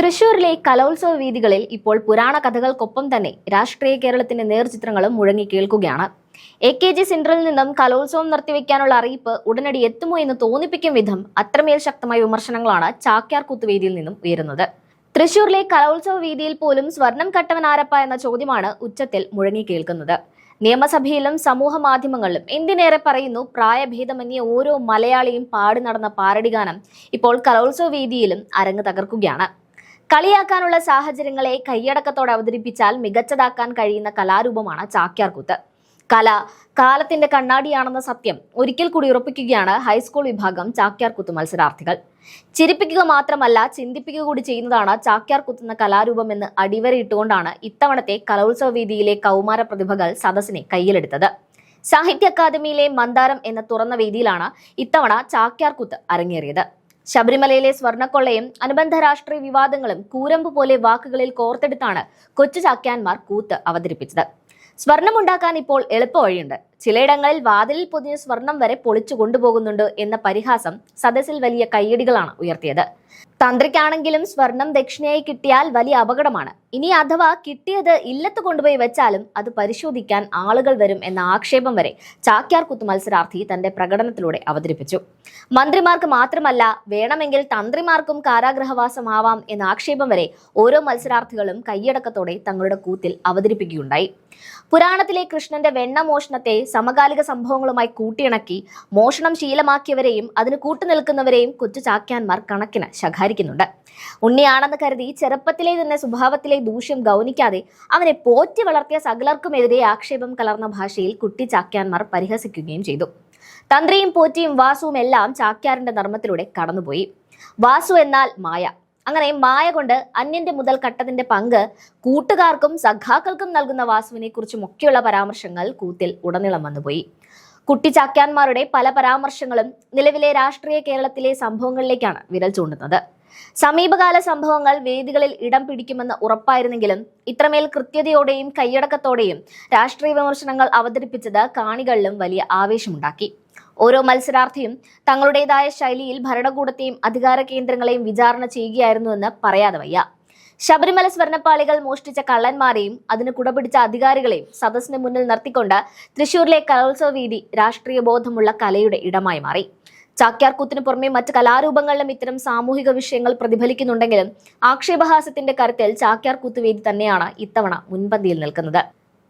തൃശൂരിലെ കലോത്സവ വേദികളിൽ ഇപ്പോൾ പുരാണ കഥകൾക്കൊപ്പം തന്നെ രാഷ്ട്രീയ കേരളത്തിന്റെ നേർചിത്രങ്ങളും മുഴങ്ങി കേൾക്കുകയാണ്. AKG സെന്ററിൽ നിന്നും കലോത്സവം നിർത്തിവെക്കാനുള്ള അറിയിപ്പ് ഉടനടി എത്തുമോ എന്ന് തോന്നിപ്പിക്കും വിധം അത്രമേൽ ശക്തമായ വിമർശനങ്ങളാണ് ചാക്യാർ കൂത്തുവേദിയിൽ നിന്നും ഉയരുന്നത്. തൃശൂരിലെ കലോത്സവ വേദിയിൽ പോലും സ്വർണം കട്ടവൻ ആരപ്പ എന്ന ചോദ്യമാണ് ഉച്ചത്തിൽ മുഴങ്ങി കേൾക്കുന്നത്. നിയമസഭയിലും സമൂഹ മാധ്യമങ്ങളിലും എന്തിനേറെ പറയുന്നു, പ്രായഭേദമന്യേ ഓരോ മലയാളിയും പാടി നടന്ന പാരടി ഗാനം ഇപ്പോൾ കലോത്സവ വേദിയിലും അരങ്ങ് തകർക്കുകയാണ്. കളിയാക്കാനുള്ള സാഹചര്യങ്ങളെ കൈയടക്കത്തോടെ അവതരിപ്പിച്ചാൽ മികച്ചതാക്കാൻ കഴിയുന്ന കലാരൂപമാണ് ചാക്യാർകൂത്ത്. കല കാലത്തിന്റെ കണ്ണാടിയാണെന്ന സത്യം ഒരിക്കൽ കൂടി ഉറപ്പിക്കുകയാണ് ഹൈസ്കൂൾ വിഭാഗം ചാക്യാർകൂത്ത് മത്സരാർത്ഥികൾ. ചിരിപ്പിക്കുക മാത്രമല്ല, ചിന്തിപ്പിക്കുക കൂടി ചെയ്യുന്നതാണ് ചാക്യാർകൂത്ത് എന്ന കലാരൂപമെന്ന് അടിവരയിട്ടുകൊണ്ടാണ് ഇത്തവണത്തെ കലോത്സവ വേദിയിലെ കൗമാര പ്രതിഭകൾ സദസ്സിനെ കയ്യിലെടുത്തത്. സാഹിത്യ അക്കാദമിയിലെ മന്ദാരം എന്ന തുറന്ന വേദിയിലാണ് ഇത്തവണ ചാക്യാർകൂത്ത് അരങ്ങേറിയത്. ശബരിമലയിലെ സ്വർണ്ണക്കൊള്ളയും അനുബന്ധ രാഷ്ട്രീയ വിവാദങ്ങളും കൂരമ്പ് പോലെ വാക്കുകളിൽ കോർത്തെടുത്താണ് കൊച്ചു ചാക്യാന്മാർ കൂത്ത് അവതരിപ്പിച്ചത്. സ്വർണമുണ്ടാക്കാൻ ഇപ്പോൾ എളുപ്പ വഴിയുണ്ട്. ചിലയിടങ്ങളിൽ വാതിലിൽ പൊതിഞ്ഞ സ്വർണം വരെ പൊളിച്ചു കൊണ്ടുപോകുന്നുണ്ട് എന്ന പരിഹാസം സദസ്സിൽ വലിയ കയ്യടികളാണ് ഉയർത്തിയത്. തന്ത്രിക്കാണെങ്കിലും സ്വർണം ദക്ഷിണയായി കിട്ടിയാൽ വലിയ അപകടമാണ്. ഇനി അഥവാ കിട്ടിയത് ഇല്ലത്ത് കൊണ്ടുപോയി വെച്ചാലും അത് പരിശോധിക്കാൻ ആളുകൾ വരും എന്ന ആക്ഷേപം വരെ ചാക്യാർകൂത്ത് മത്സരാർത്ഥി തന്റെ പ്രകടനത്തിലൂടെ അവതരിപ്പിച്ചു. മന്ത്രിമാർക്ക് മാത്രമല്ല, വേണമെങ്കിൽ തന്ത്രിമാർക്കും കാരാഗ്രഹവാസമാവാം എന്ന ആക്ഷേപം വരെ ഓരോ മത്സരാർത്ഥികളും കൈയടക്കത്തോടെ തങ്ങളുടെ കൂത്തിൽ അവതരിപ്പിക്കുകയുണ്ടായി. പുരാണത്തിലെ കൃഷ്ണന്റെ വെണ്ണമോഷണത്തെ സമകാലിക സംഭവങ്ങളുമായി കൂട്ടിയിണക്കി മോഷണം ശീലമാക്കിയവരെയും അതിന് കൂട്ടുനിൽക്കുന്നവരെയും കൊച്ചു ചാക്യാന്മാർ കണക്കിന് ശകാരിക്കുന്നുണ്ട്. ഉണ്ണിയാണെന്ന് കരുതി ചെറുപ്പത്തിലെ തന്നെ സ്വഭാവത്തിലെ ദൂഷ്യം ഗൗനിക്കാതെ അവനെ പോറ്റി വളർത്തിയ സകലർക്കുമെതിരെ ആക്ഷേപം കലർന്ന ഭാഷയിൽ കുട്ടി ചാക്യാന്മാർ പരിഹസിക്കുകയും ചെയ്തു. തന്ത്രിയും പോറ്റിയും വാസുവും എല്ലാം ചാക്യാറിന്റെ നർമ്മത്തിലൂടെ കടന്നുപോയി. വാസു എന്നാൽ മായ. അങ്ങനെ മായ കൊണ്ട് അന്യന്റെ മുതൽ കട്ടതിന്റെ പങ്ക് കൂട്ടുകാർക്കും സഖാക്കൾക്കും നൽകുന്ന വാസുവിനെ കുറിച്ചും ഒക്കെയുള്ള പരാമർശങ്ങൾ കൂത്തിൽ ഉടനീളം വന്നുപോയി. കുട്ടി ചാക്യാന്മാരുടെ പല പരാമർശങ്ങളും നിലവിലെ രാഷ്ട്രീയ കേരളത്തിലെ സംഭവങ്ങളിലേക്കാണ് വിരൽ ചൂണ്ടുന്നത്. സമീപകാല സംഭവങ്ങൾ വേദികളിൽ ഇടം പിടിക്കുമെന്ന് ഉറപ്പായിരുന്നെങ്കിലും ഇത്രമേൽ കൃത്യതയോടെയും കൈയടക്കത്തോടെയും രാഷ്ട്രീയ വിമർശനങ്ങൾ അവതരിപ്പിച്ചത് കാണികളിലും വലിയ ആവേശമുണ്ടാക്കി. ഓരോ മത്സരാർത്ഥിയും തങ്ങളുടേതായ ശൈലിയിൽ ഭരണകൂടത്തെയും അധികാര കേന്ദ്രങ്ങളെയും വിചാരണ ചെയ്യുകയായിരുന്നുവെന്ന് പറയാതെ വയ്യ. ശബരിമല സ്വർണ്ണപ്പാളികൾ മോഷ്ടിച്ച കള്ളന്മാരെയും അതിന് കുടപിടിച്ച അധികാരികളെയും സദസ്സിന് മുന്നിൽ നിർത്തിക്കൊണ്ട് തൃശൂരിലെ കലോത്സവ വേദി രാഷ്ട്രീയ ബോധമുള്ള കലയുടെ ഇടമായി മാറി. ചാക്യാർകൂത്തിന് പുറമെ മറ്റ് കലാരൂപങ്ങളിലും ഇത്തരം സാമൂഹിക വിഷയങ്ങൾ പ്രതിഫലിക്കുന്നുണ്ടെങ്കിലും ആക്ഷേപഹാസ്യത്തിന്റെ കരുത്തിൽ ചാക്യാർകൂത്ത് വേദി തന്നെയാണ് ഇത്തവണ മുൻപന്തിയിൽ നിൽക്കുന്നത്.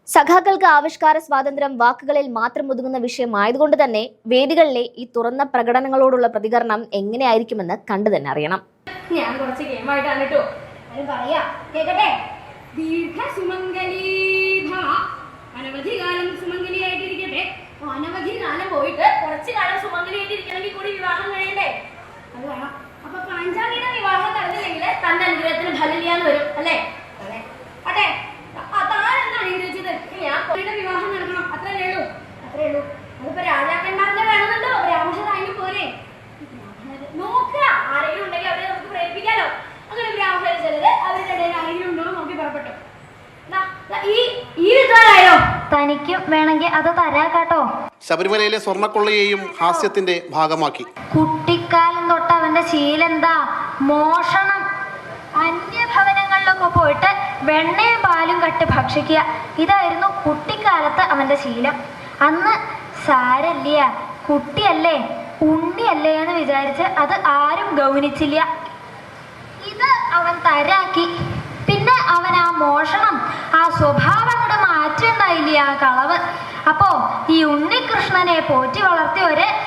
സഖാക്കൾക്ക് ആവിഷ്കാര സ്വാതന്ത്ര്യം വാക്കുകളിൽ മാത്രം ഒതുങ്ങുന്ന വിഷയമായതുകൊണ്ട് തന്നെ വേദികളിലെ ഈ തുറന്ന പ്രകടനങ്ങളോടുള്ള പ്രതികരണം എങ്ങനെയായിരിക്കുമെന്ന് കണ്ടു തന്നെ അറിയണം. ഞാൻ കുറച്ച് ഗെയിമായിട്ടാണ് കേട്ടോ പറയാ കേക്കട്ടെ. അനവധി കാലം സുമംഗലിയായിട്ടിരിക്കട്ടെ. അനവധി കാലം പോയിട്ട് കുറച്ച് കാലം സുമംഗലിയായിട്ടിരിക്കണമെങ്കിൽ കൂടി വിവാഹം കഴിയണ്ടേ? അത് വേണം. അപ്പൊ പാഞ്ചാലിയുടെ വിവാഹം നടന്നില്ലെങ്കിൽ തന്റെ അനുഗ്രഹത്തിന് ഫലില്ലാന്ന് വരും അല്ലേ? അതെ അതെ. താനെന്താ അനുഗ്രഹിച്ചത്? ഞാൻ പൊളിയുടെ വിവാഹം നടക്കണം, അത്രേ ഉള്ളൂ. അതിപ്പോ രാജാക്കന്മാരുടെ വേണമെന്നല്ലോ, ബ്രാഹ്മണരായാലും പോലെ നോക്കുക. ആരെങ്കിലും ഉണ്ടെങ്കിൽ അവരെ നമുക്ക് പ്രേരിപ്പിക്കാലോ. അങ്ങനെ ബ്രാഹ്മണർ ചിലത് അവരുടെ ഇടയിൽ ആരെങ്കിലും ഉണ്ടോ നോക്കി പുറപ്പെട്ടു. ഈ വിദ്വാനായോ? തനിക്ക് വേണമെങ്കിൽ അത് തരാട്ടോ. ശബരിമലയിലെ സ്വർണ്ണക്കൊള്ളയെയും ഹാസ്യത്തിന്റെ ഭാഗമാക്കി. കുട്ടിക്കാലം തൊട്ട് അവന്റെ ശീലെന്താ? മോഷണം. അന്യഭവനങ്ങളിലൊക്കെ പോയിട്ട് വെണ്ണയും പാലും കട്ട് ഭക്ഷിക്കുക. ഇതായിരുന്നു കുട്ടിക്കാലത്ത് അവന്റെ ശീലം. അന്ന് സാരല്ല, കുട്ടിയല്ലേ ഉണ്ണിയല്ലേ എന്ന് വിചാരിച്ച് അത് ആരും ഗൗനിച്ചില്ല. ഇത് അവൻ തരാക്കി. പിന്നെ അവൻ ആ മോഷണം, ആ സ്വഭാവം കൂടെ മാറ്റുണ്ടായില്ല, ആ കളവ്. അപ്പോ ഈ ഉണ്ണികൃഷ്ണനെ പോറ്റി വളർത്തിയവര്